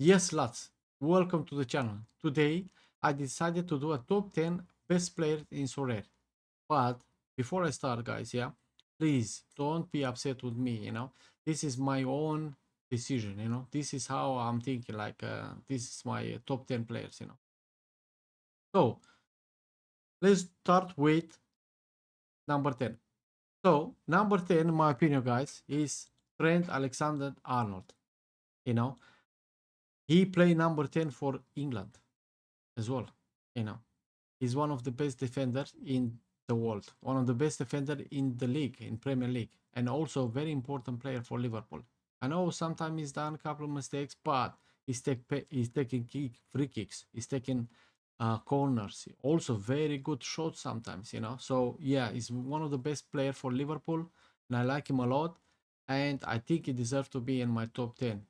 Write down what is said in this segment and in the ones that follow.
Yes, lads, welcome to the channel. Today, I decided to do a top 10 best players in Sorare. But before I start, guys, yeah, please don't be upset with me. This is my own decision. This is how I'm thinking, like, this is my top 10 players. So, let's start with number 10. So, number 10, in my opinion, guys, is Trent Alexander-Arnold. You know, he played number 10 for England as well. You know, he's one of the best defenders in the world, one of the best defenders in the league, in Premier League, and also very important player for Liverpool. I know sometimes he's done a couple of mistakes, but he's taking free kicks, he's taking corners, also very good shots sometimes. So yeah, he's one of the best player for Liverpool, and I like him a lot. And I think he deserves to be in my top 10.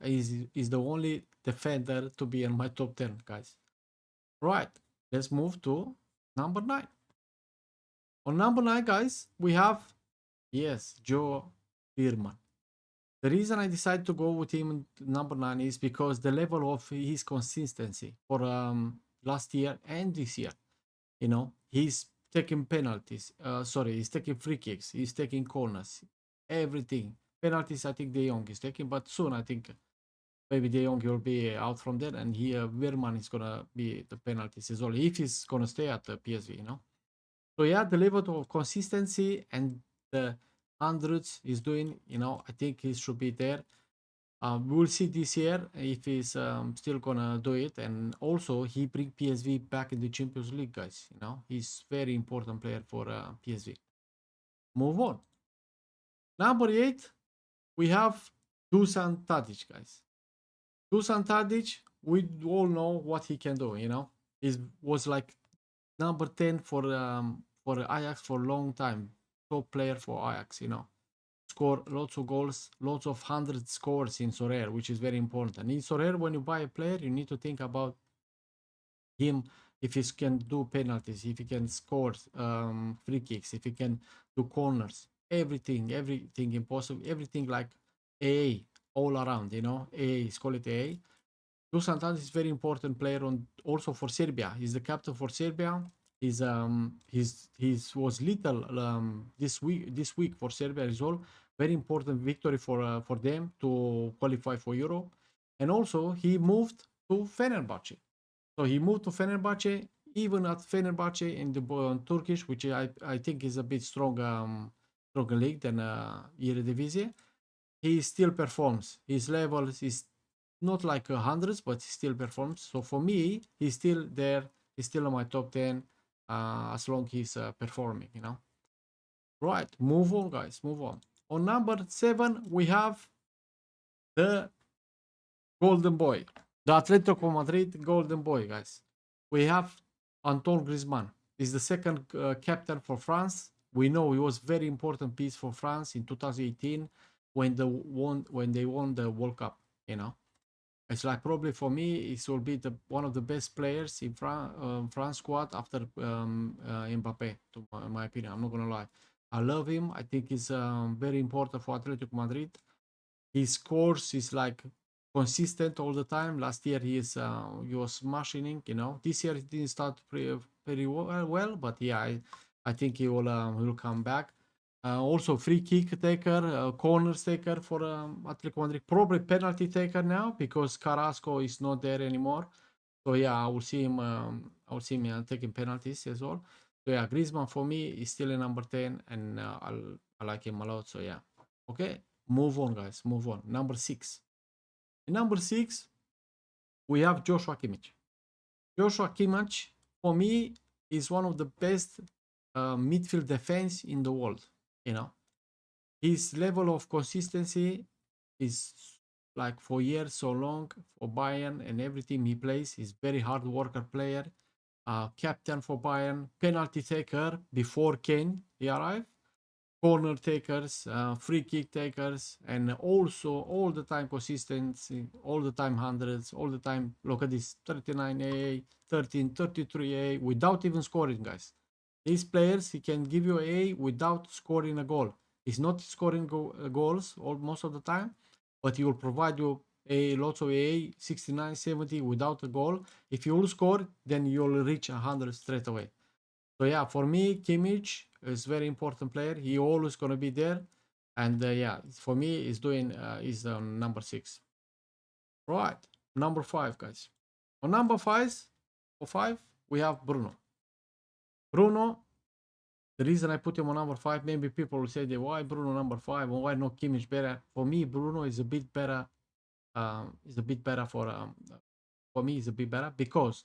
He's the only defender to be in my top 10, guys. Right, let's move to number 9. On number 9, guys, we have, yes, Joe Bierman. The reason I decided to go with him in number 9 is because the level of his consistency for last year and this year. He's taking penalties. Sorry, he's taking free kicks. He's taking corners. Everything. Penalties, I think De Jong is taking, but soon I think maybe De Jong will be out from there, and here Weerman is gonna be the penalties as well if he's gonna stay at the PSV. So yeah, the level of consistency and the hundreds he's doing, I think he should be there. We'll see this year if he's still gonna do it, and also he bring PSV back in the Champions League, guys. He's very important player for PSV. Move on. Number 8, we have Dusan Tadic, guys. Dusan Tadic, we all know what he can do. He was like number 10 for Ajax for a long time. Top player for Ajax. Score lots of goals, lots of 100 scores in Sorare, which is very important. In Sorare, when you buy a player, you need to think about him, if he can do penalties, if he can score free kicks, if he can do corners, everything impossible, everything like AA all around. AA is called AA. Dusan Tadic is very important player on also for Serbia. He's the captain for Serbia. He's was little this week for Serbia as well. Very important victory for them to qualify for Euro. And also he moved to Fenerbahce. So he moved to Fenerbahce. Even at Fenerbahce in the Turkish, which I think is a bit stronger league than Eredivisie, he still performs. His level is not like hundreds, but he still performs. So for me, he's still there. He's still in my top 10 as long as he's performing. Right, move on, guys. Move on. On number 7, we have the Golden Boy, the Atletico Madrid Golden Boy, guys. We have Antoine Griezmann. He's the second captain for France. We know he was very important piece for France in 2018 when they won the World Cup. It's like probably for me, it will be one of the best players in France squad after Mbappe, to my opinion. I'm not gonna lie. I love him. I think he's very important for Atletico Madrid. His scores is like consistent all the time. Last year he was smashing. This year he didn't start pretty well, but yeah, I think he will come back. Also free kick taker, corners taker for Atletico Madrid. Probably penalty taker now because Carrasco is not there anymore. So yeah, I will see him. Taking penalties as well. So yeah, Griezmann for me is still a number 10, and I like him a lot. So yeah, okay, move on, guys. Move on. Number 6. In number 6, we have Joshua Kimmich. Joshua Kimmich for me is one of the best midfield defense in the world. You know, his level of consistency is like for years so long for Bayern and every team he plays. He's very hard worker player, captain for Bayern, penalty taker before Kane he arrived, corner takers, free kick takers, and also all the time consistency, all the time hundreds, all the time. Look at this 39 AA, 13, 33 AA without even scoring, guys. These players, he can give you A without scoring a goal. He's not scoring goals most of the time, but he will provide you a lots of a 69, 70 without a goal. If you will score, then you'll reach 100 straight away. So yeah, for me, Kimmich is very important player. He always gonna be there, and yeah, for me, he's doing is number 6. Right, number 5, guys. On number 5, or 5, we have Bruno. Bruno, the reason I put him on number 5, maybe people will say, why Bruno number 5 or why not Kimmich better? For me, Bruno is a bit better. Is a bit better for me. Is a bit better because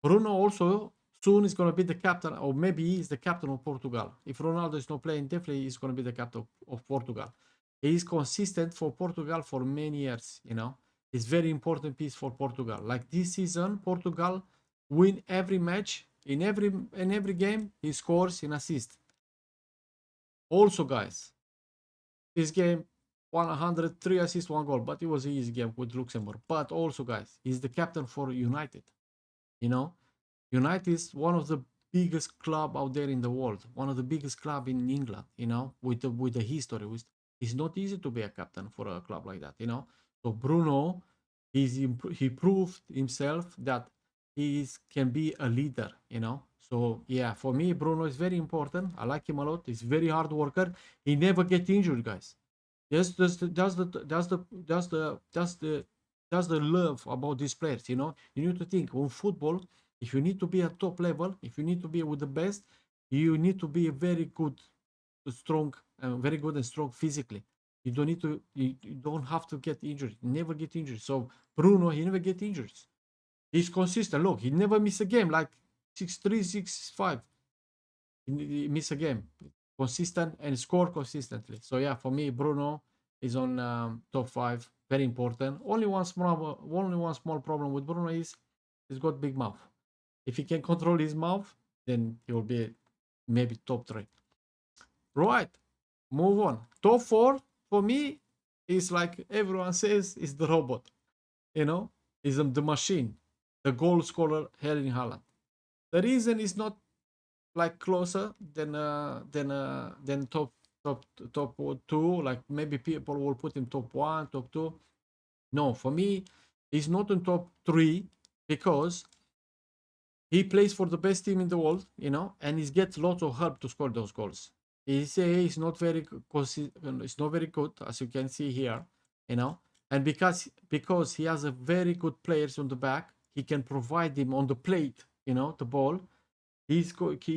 Bruno also soon is going to be the captain, or maybe he is the captain of Portugal. If Ronaldo is not playing, definitely he's going to be the captain of Portugal. He is consistent for Portugal for many years. It's very important piece for Portugal. Like this season, Portugal win every match in every game. He scores in assist. Also, guys, this game 103 assists, 1 goal, but it was an easy game with Luxembourg. But also, guys, he's the captain for United. You know, United is one of the biggest club out there in the world, one of the biggest club in England. With the history. It's not easy to be a captain for a club like that. So Bruno, he proved himself that can be a leader. So yeah, for me, Bruno is very important. I like him a lot. He's very hard worker. He never get injured, guys. Yes, that's the love about these players. You need to think on football. If you need to be at top level, if you need to be with the best, you need to be very good, strong, very good and strong physically. You don't need to. You don't have to get injured. Never get injured. So Bruno, he never get injured. He's consistent. Look, he never miss a game. Like 6-3, 6-5. He miss a game. Consistent and score consistently. So yeah, for me, Bruno is on top 5. Very important. Only one small problem with Bruno is he's got big mouth. If he can control his mouth, then he will be maybe top 3. Right. Move on. Top 4 for me is like everyone says is the robot. Is the machine, the goal scorer, Erling Haaland. The reason is not like closer than top 2. Like maybe people will put him top 1, top 2. No, for me, he's not in top 3 because he plays for the best team in the world, and he gets lots of help to score those goals. His A is not very it's not very good, as you can see here, and because he has a very good players on the back, he can provide him on the plate, the ball. He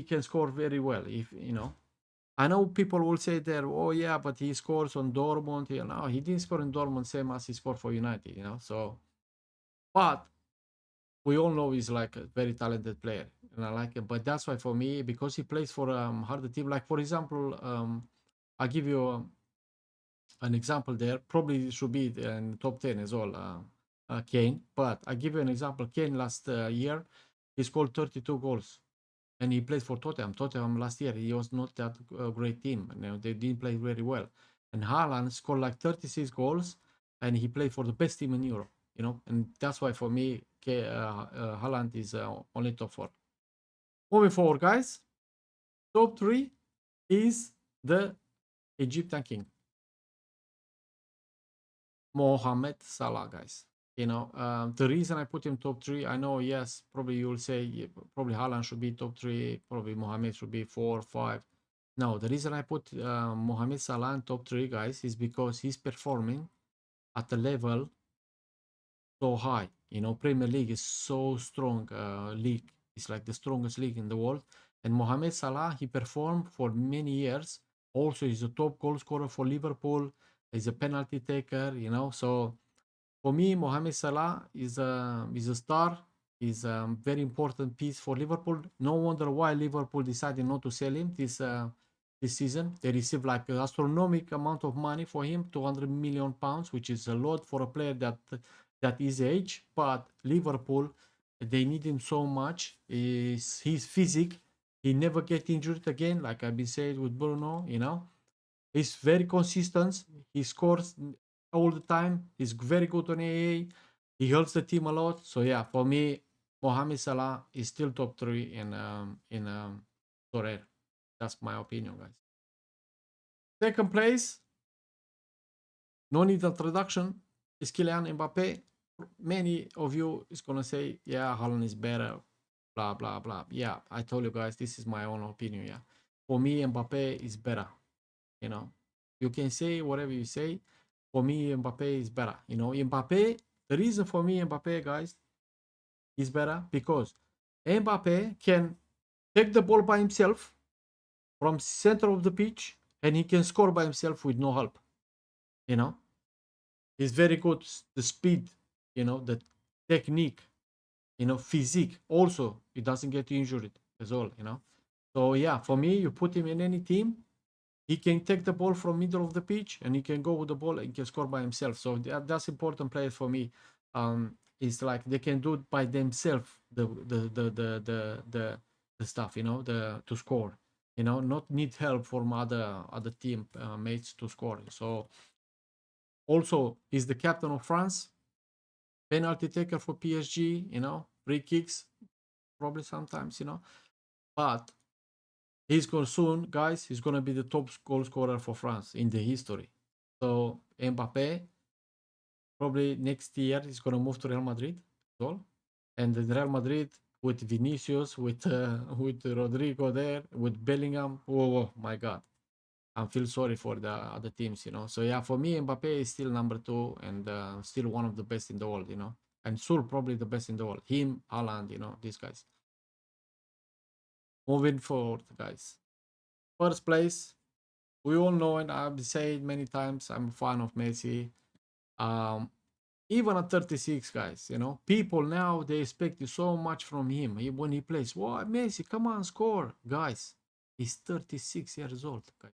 can score very well. If I know people will say there, oh yeah, but he scores on Dortmund. He didn't score in Dortmund same as he scored for United. So, but we all know he's like a very talented player, and I like him. But that's why for me, because he plays for harder team. Like for example, I'll give you an example there. Probably should be in top 10 as well. Kane, but I give you an example. Kane last year, he scored 32 goals. And he played for Tottenham. Tottenham last year, he was not that great team. They didn't play very well. And Haaland scored like 36 goals, and he played for the best team in Europe. And that's why for me, Haaland is only top 4. Moving forward, guys, top 3 is the Egyptian king, Mohamed Salah, guys. The reason I put him top 3, I know, yes, probably you will say probably Haaland should be top 3, probably Mohamed should be 4, 5. No, the reason I put Mohamed Salah in top 3, guys, is because he's performing at a level so high. Premier League is so strong league. It's like the strongest league in the world. And Mohamed Salah, he performed for many years. Also, he's a top goal scorer for Liverpool. He's a penalty taker, So for me, Mohamed Salah is a star. He's a very important piece for Liverpool. No wonder why Liverpool decided not to sell him this season. They received like an astronomical amount of money for him, 200 million pounds, which is a lot for a player that is age. But Liverpool, they need him so much. His physique, he never get injured again, like I've been saying with Bruno. He's very consistent. He scores all the time. He's very good on AA. He helps the team a lot. So yeah, for me, Mohamed Salah is still top 3 in Sorare. That's my opinion, guys. Second place, no need introduction. is Kylian Mbappe. Many of you is gonna say, yeah, Haaland is better, blah blah blah. Yeah, I told you guys, this is my own opinion. Yeah, for me, Mbappe is better. You know, you can say whatever you say. For me, Mbappe is better. You know, Mbappe. The reason for me, Mbappe, guys, is better because Mbappe can take the ball by himself from center of the pitch and he can score by himself with no help. You know, he's very good. The speed, you know, the technique, you know, physique. Also, he doesn't get injured as well. You know, so yeah, for me, you put him in any team, he can take the ball from middle of the pitch and he can go with the ball and can score by himself. So that's important players for me. It's like they can do it by themselves. The stuff, you know, the to score. You know, not need help from other team mates to score. So also he's the captain of France, penalty taker for PSG. You know, free kicks probably sometimes. You know, but he's going soon, guys. He's going to be the top goal scorer for France in the history. So Mbappe probably next year is going to move to Real Madrid, all. And in Real Madrid with Vinicius, with Rodrigo there, with Bellingham. Oh my God, I feel sorry for the other teams, you know. So yeah, for me, Mbappe is still number two and still one of the best in the world, you know. And still probably the best in the world. Him, Haaland, you know, these guys. Moving forward, guys. First place, we all know, and I've said many times, I'm a fan of Messi. Um, Even at 36, guys, you know, people now they expect so much from him when he plays. What, Messi? Come on, score, guys. He's 36 years old. Guys.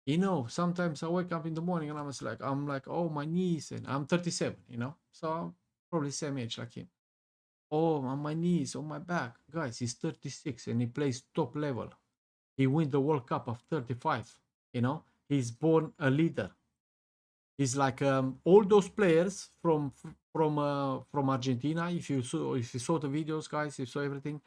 You know, sometimes I wake up in the morning and I'm like, oh, my knees, and I'm 37. You know, so I'm probably same age like him. Oh, on my knees, on my back, guys. He's 36 and he plays top level. He wins the World Cup of 35. You know, he's born a leader. He's like all those players from Argentina. If you saw the videos, guys, if you saw everything,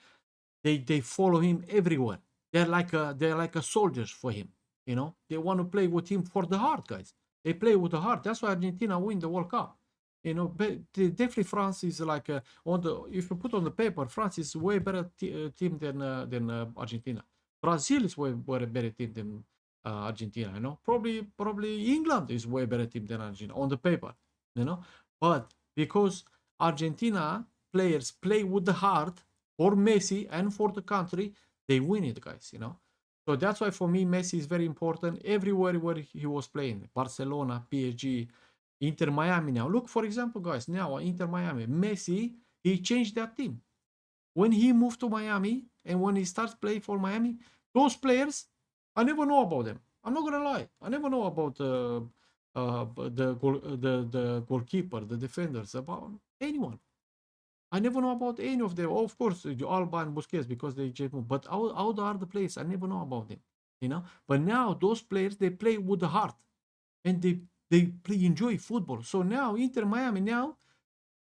they follow him everywhere. They're like a soldiers for him. You know, they want to play with him for the heart, guys. They play with the heart. That's why Argentina win the World Cup. You know, but definitely France is like on the if you put on the paper, France is way better team than Argentina. Brazil is way better team than Argentina. You know, probably England is way better team than Argentina on the paper. You know, but because Argentina players play with the heart for Messi and for the country, they win it, guys. You know, so that's why for me Messi is very important everywhere where he was playing. Barcelona, PSG, Inter Miami. Now look, for example, guys. Now Inter Miami, Messi, he changed that team when he moved to Miami and when he starts playing for Miami. Those players, I never know about them. I'm not gonna lie. I never know about the goalkeeper, the defenders, about anyone. I never know about any of them. Of course, Alba and Busquets because they just move. But all the other players, I never know about them. You know. But now those players they play with the heart, and they play enjoy football. So now Inter Miami now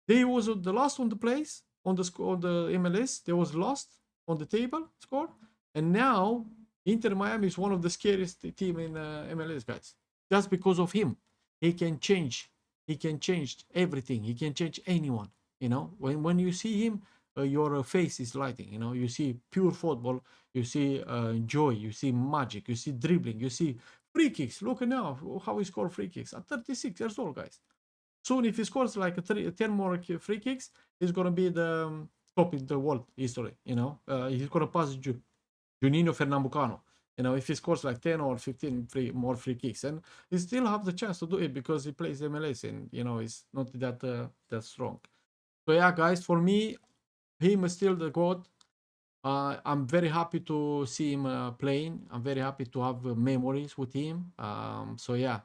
they was the last on the place on the on the MLS. They was last on the table score, and now Inter Miami is one of the scariest team in MLS, guys. Just because of him, he can change. He can change everything. He can change anyone. You know, when you see him, your face is lighting. You know, you see pure football. You see joy. You see magic. You see dribbling. You see free kicks. Look now how he scored free kicks at 36 years old, guys. Soon, if he scores like 10 more free kicks, he's gonna be the top in the world history. You know, he's gonna pass Juninho Fernambucano. You know, if he scores like 10 or 15 more free kicks, and he still have the chance to do it because he plays MLS, and you know, he's not that strong. So yeah, guys, for me, him is still the god. I'm very happy to see him playing. I'm very happy to have memories with him. So yeah,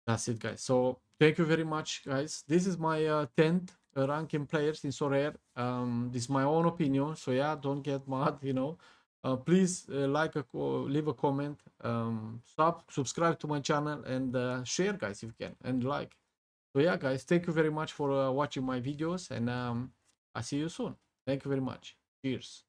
that's it, guys. So thank you very much, guys. This is my 10th ranking players in Sorare. This is my own opinion. So yeah, don't get mad, you know. Please leave a comment, subscribe to my channel, and share, guys, if you can, and like. So yeah, guys, thank you very much for watching my videos, and I see you soon. Thank you very much. Cheers.